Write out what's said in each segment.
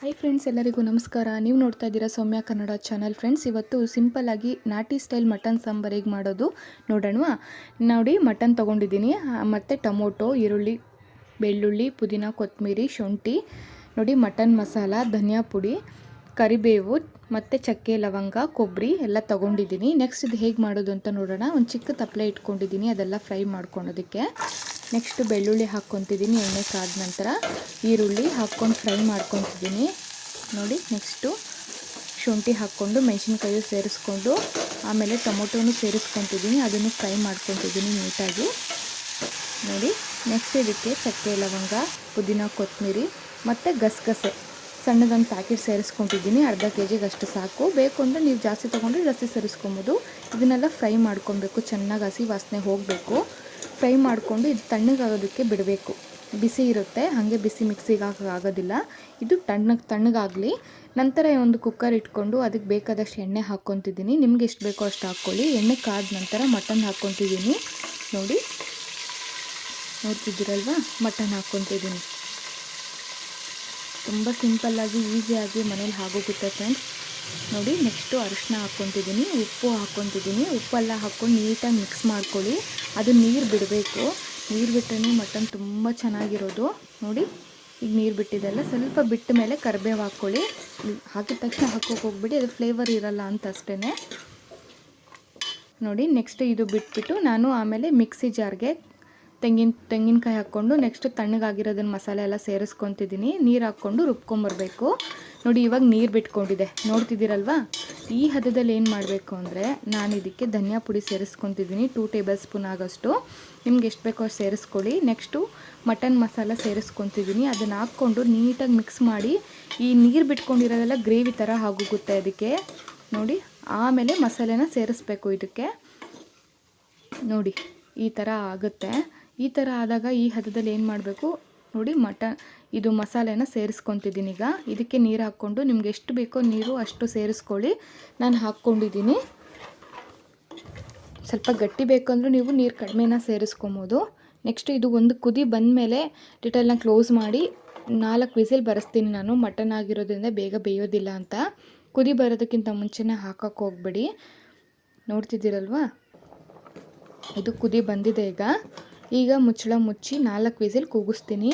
Hi friends, ಎಲ್ಲರಿಗೂ ನಮಸ್ಕಾರ. ನೀವು ನೋಡ್ತಾ ಇದ್ದೀರಾ ಸೌಮ್ಯ ಕನ್ನಡ ಚಾನಲ್. ಫ್ರೆಂಡ್ಸ್, ಇವತ್ತು ಸಿಂಪಲ್ಲಾಗಿ ನಾಟಿ ಸ್ಟೈಲ್ ಮಟನ್ ಸಾಂಬಾರು ಹೇಗೆ ಮಾಡೋದು ನೋಡೋಣವಾ. ನೋಡಿ, ಮಟನ್ ತೊಗೊಂಡಿದ್ದೀನಿ, ಮತ್ತು ಟೊಮೊಟೊ, ಈರುಳ್ಳಿ, ಬೆಳ್ಳುಳ್ಳಿ, ಪುದೀನ, ಕೊತ್ತಂಬರಿ, ಶುಂಠಿ, ನೋಡಿ ಮಟನ್ ಮಸಾಲ, ಧನಿಯಾ ಪುಡಿ, ಕರಿಬೇವು ಮತ್ತು ಚಕ್ಕೆ, ಲವಂಗ, ಕೊಬ್ಬರಿ ಎಲ್ಲ ತೊಗೊಂಡಿದ್ದೀನಿ. ನೆಕ್ಸ್ಟ್ ಇದು ಹೇಗೆ ಮಾಡೋದು ಅಂತ ನೋಡೋಣ. ಒಂದು ಚಿಕ್ಕ ತಪ್ಪಲೆ ಇಟ್ಕೊಂಡಿದ್ದೀನಿ, ಅದೆಲ್ಲ ಫ್ರೈ ಮಾಡ್ಕೊಳೋದಕ್ಕೆ. ನೆಕ್ಸ್ಟ್ ಬೆಳ್ಳುಳ್ಳಿ ಹಾಕ್ಕೊತಿದ್ದೀನಿ, ಎಣ್ಣೆ ಕಾದ ನಂತರ ಈರುಳ್ಳಿ ಹಾಕ್ಕೊಂಡು ಫ್ರೈ ಮಾಡ್ಕೊತಿದ್ದೀನಿ. ನೋಡಿ, ನೆಕ್ಸ್ಟು ಶುಂಠಿ ಹಾಕ್ಕೊಂಡು ಮೆಣಸಿನ್ಕಾಯಿ ಸೇರಿಸ್ಕೊಂಡು ಆಮೇಲೆ ಟೊಮೊಟೊನು ಸೇರಿಸ್ಕೊತಿದ್ದೀನಿ, ಅದನ್ನು ಫ್ರೈ ಮಾಡ್ಕೊತಿದ್ದೀನಿ ನೀಟಾಗಿ. ನೋಡಿ, ನೆಕ್ಸ್ಟ್ ಇದಕ್ಕೆ ಚಕ್ಕೆ, ಲವಂಗ, ಪುದೀನ, ಕೊತ್ತಂಬರಿ ಮತ್ತು ಗಸಗಸೆ ಸಣ್ಣದೊಂದು ಪ್ಯಾಕೆಟ್ ಸೇರಿಸ್ಕೊತಿದ್ದೀನಿ. ಅರ್ಧ kg ಅಷ್ಟು ಸಾಕು. ಬೇಕು ಅಂದರೆ ನೀವು ಜಾಸ್ತಿ ತೊಗೊಂಡ್ರೆ ಜಾಸ್ತಿ ಸೇರಿಸ್ಕೊಬೋದು. ಇದನ್ನೆಲ್ಲ ಫ್ರೈ ಮಾಡ್ಕೊಬೇಕು, ಚೆನ್ನಾಗಿ ಹಸಿ ವಾಸನೆ ಹೋಗಬೇಕು. ಫ್ರೈ ಮಾಡಿಕೊಂಡು ಇದು ತಣ್ಣಗಾಗೋದಕ್ಕೆ ಬಿಡಬೇಕು. ಬಿಸಿ ಇರುತ್ತೆ, ಹಾಗೆ ಬಿಸಿ ಮಿಕ್ಸಿಗೆ ಆಗೋದಿಲ್ಲ. ಇದು ತಣ್ಣಗಾಗಲಿ. ನಂತರ ಒಂದು ಕುಕ್ಕರ್ ಇಟ್ಕೊಂಡು ಅದಕ್ಕೆ ಬೇಕಾದಷ್ಟು ಎಣ್ಣೆ ಹಾಕ್ಕೊತಿದ್ದೀನಿ. ನಿಮ್ಗೆ ಎಷ್ಟು ಬೇಕೋ ಅಷ್ಟು ಹಾಕ್ಕೊಳ್ಳಿ. ಎಣ್ಣೆ ಕಾದ ನಂತರ ಮಟನ್ ಹಾಕ್ಕೊತಿದ್ದೀನಿ. ನೋಡ್ತಿದ್ದೀರಲ್ವ, ಮಟನ್ ಹಾಕ್ಕೊತಿದ್ದೀನಿ. ತುಂಬ ಸಿಂಪಲ್ಲಾಗಿ ಈಸಿಯಾಗಿ ಮನೇಲಿ ಆಗೋಗುತ್ತೆ ಫ್ರೆಂಡ್ಸ್. ನೋಡಿ, ನೆಕ್ಸ್ಟು ಅರಿಶಿನ ಹಾಕ್ಕೊತಿದ್ದೀನಿ, ಉಪ್ಪು ಹಾಕ್ಕೊತಿದ್ದೀನಿ. ಉಪ್ಪೆಲ್ಲ ಹಾಕ್ಕೊಂಡು ನೀಟಾಗಿ ಮಿಕ್ಸ್ ಮಾಡ್ಕೊಳ್ಳಿ. ಅದು ನೀರು ಬಿಡಬೇಕು. ನೀರು ಬಿಟ್ಟರೆ ಮಟನ್ ತುಂಬ ಚೆನ್ನಾಗಿರೋದು. ನೋಡಿ, ಈಗ ನೀರು ಬಿಟ್ಟಿದ್ದೆಲ್ಲ ಸ್ವಲ್ಪ ಬಿಟ್ಟ ಮೇಲೆ ಕರಿಬೇವು ಹಾಕ್ಕೊಳ್ಳಿ. ಹಾಕಿದ ತಕ್ಷಣ ಹಾಕೋಕೆ ಹೋಗ್ಬಿಡಿ, ಅದು ಫ್ಲೇವರ್ ಇರಲ್ಲ ಅಂತ ಅಷ್ಟೇ. ನೋಡಿ, ನೆಕ್ಸ್ಟ್ ಇದು ಬಿಟ್ಬಿಟ್ಟು ನಾನು ಆಮೇಲೆ ಮಿಕ್ಸಿ ಜಾರ್ಗೆ ತೆಂಗಿನಕಾಯಿ ಹಾಕ್ಕೊಂಡು ನೆಕ್ಸ್ಟ್ ತಣ್ಣಗಾಗಿರೋದನ್ನ ಮಸಾಲೆ ಎಲ್ಲ ಸೇರಿಸ್ಕೊತಿದ್ದೀನಿ. ನೀರು ಹಾಕ್ಕೊಂಡು ರುಬ್ಕೊಂಬರ್ಬೇಕು. ನೋಡಿ, ಇವಾಗ ನೀರು ಬಿಟ್ಕೊಂಡಿದೆ, ನೋಡ್ತಿದ್ದೀರಲ್ವ. ಈ ಹದದಲ್ಲಿ ಏನು ಮಾಡಬೇಕು ಅಂದರೆ, ನಾನು ಇದಕ್ಕೆ ಧನಿಯಾ ಪುಡಿ ಸೇರಿಸ್ಕೊತಿದ್ದೀನಿ, 2 ಟೇಬಲ್ ಸ್ಪೂನ್ ಆಗೋಷ್ಟು. ನಿಮ್ಗೆ ಎಷ್ಟು ಬೇಕೋ ಅಷ್ಟು ಸೇರಿಸ್ಕೊಳ್ಳಿ. ನೆಕ್ಸ್ಟು ಮಟನ್ ಮಸಾಲ ಸೇರಿಸ್ಕೊತಿದ್ದೀನಿ, ಅದನ್ನು ಹಾಕ್ಕೊಂಡು ನೀಟಾಗಿ ಮಿಕ್ಸ್ ಮಾಡಿ. ಈ ನೀರು ಬಿಟ್ಕೊಂಡಿರೋದೆಲ್ಲ ಗ್ರೇವಿ ಥರ ಆಗೋಗುತ್ತೆ ಅದಕ್ಕೆ. ನೋಡಿ, ಆಮೇಲೆ ಮಸಾಲೆನ ಸೇರಿಸ್ಬೇಕು ಇದಕ್ಕೆ. ನೋಡಿ, ಈ ಥರ ಆಗುತ್ತೆ. ಈ ಥರ ಆದಾಗ ಈ ಹದದಲ್ಲಿ ಏನು ಮಾಡಬೇಕು ನೋಡಿ, ಇದು ಮಸಾಲೆನ ಸೇರಿಸ್ಕೊತಿದ್ದೀನಿ. ಈಗ ಇದಕ್ಕೆ ನೀರು ಹಾಕ್ಕೊಂಡು ನಿಮ್ಗೆ ಎಷ್ಟು ಬೇಕೋ ನೀರು ಅಷ್ಟು ಸೇರಿಸ್ಕೊಳ್ಳಿ. ನಾನು ಹಾಕ್ಕೊಂಡಿದ್ದೀನಿ. ಸ್ವಲ್ಪ ಗಟ್ಟಿ ಬೇಕು ಅಂದರೆ ನೀವು ನೀರು ಕಡಿಮೆನ ಸೇರಿಸ್ಕೊಬೋದು. ನೆಕ್ಸ್ಟ್ ಇದು ಒಂದು ಕುದಿ ಬಂದಮೇಲೆ ಡಿಟೇಲ್ನ ಕ್ಲೋಸ್ ಮಾಡಿ 4 ವಿಸಿಲ್ ಬರೆಸ್ತೀನಿ ನಾನು. ಮಟನ್ ಆಗಿರೋದ್ರಿಂದ ಬೇಗ ಬೇಯೋದಿಲ್ಲ ಅಂತ. ಕುದಿ ಬರೋದಕ್ಕಿಂತ ಮುಂಚೆನೇ ಹಾಕೋಕ್ಕೆ ಹೋಗ್ಬೇಡಿ. ನೋಡ್ತಿದ್ದೀರಲ್ವ, ಇದು ಕುದಿ ಬಂದಿದೆ. ಈಗ ಮುಚ್ಚಳ ಮುಚ್ಚಿ 4 ವಿಸಿಲ್ ಕೂಗಿಸ್ತೀನಿ.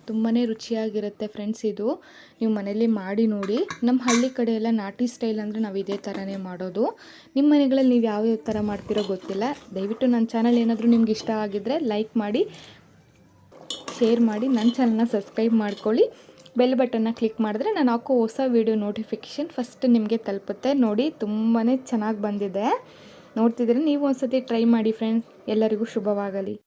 ತುಂಬಾ ರುಚಿಯಾಗಿರುತ್ತೆ ಫ್ರೆಂಡ್ಸ್. ಇದು ನೀವು ಮನೇಲಿ ಮಾಡಿ ನೋಡಿ. ನಮ್ಮ ಹಳ್ಳಿ ಕಡೆ ಎಲ್ಲ ನಾಟಿ ಸ್ಟೈಲ್ ಅಂದರೆ ನಾವು ಇದೇ ಥರನೇ ಮಾಡೋದು. ನಿಮ್ಮ ಮನೆಗಳಲ್ಲಿ ನೀವು ಯಾವ್ಯಾವ ಥರ ಮಾಡ್ತಿರೋ ಗೊತ್ತಿಲ್ಲ. ದಯವಿಟ್ಟು ನನ್ನ ಚಾನಲ್ ಏನಾದರೂ ನಿಮ್ಗೆ ಇಷ್ಟ ಆಗಿದ್ದರೆ ಲೈಕ್ ಮಾಡಿ, ಶೇರ್ ಮಾಡಿ, ನನ್ನ ಚಾನಲ್ನ ಸಬ್ಸ್ಕ್ರೈಬ್ ಮಾಡ್ಕೊಳ್ಳಿ. ಬೆಲ್ ಬಟನ್ನ ಕ್ಲಿಕ್ ಮಾಡಿದ್ರೆ ನಾನು ಹಾಕೋ ಹೊಸ ವೀಡಿಯೋ ನೋಟಿಫಿಕೇಷನ್ ಫಸ್ಟ್ ನಿಮಗೆ ತಲುಪುತ್ತೆ. ನೋಡಿ, ತುಂಬಾ ಚೆನ್ನಾಗಿ ಬಂದಿದೆ. ನೋಡ್ತಿದ್ರೆ ನೀವು ಒಂದ್ಸತಿ ಟ್ರೈ ಮಾಡಿ ಫ್ರೆಂಡ್ಸ್. ಎಲ್ಲರಿಗೂ ಶುಭವಾಗಲಿ.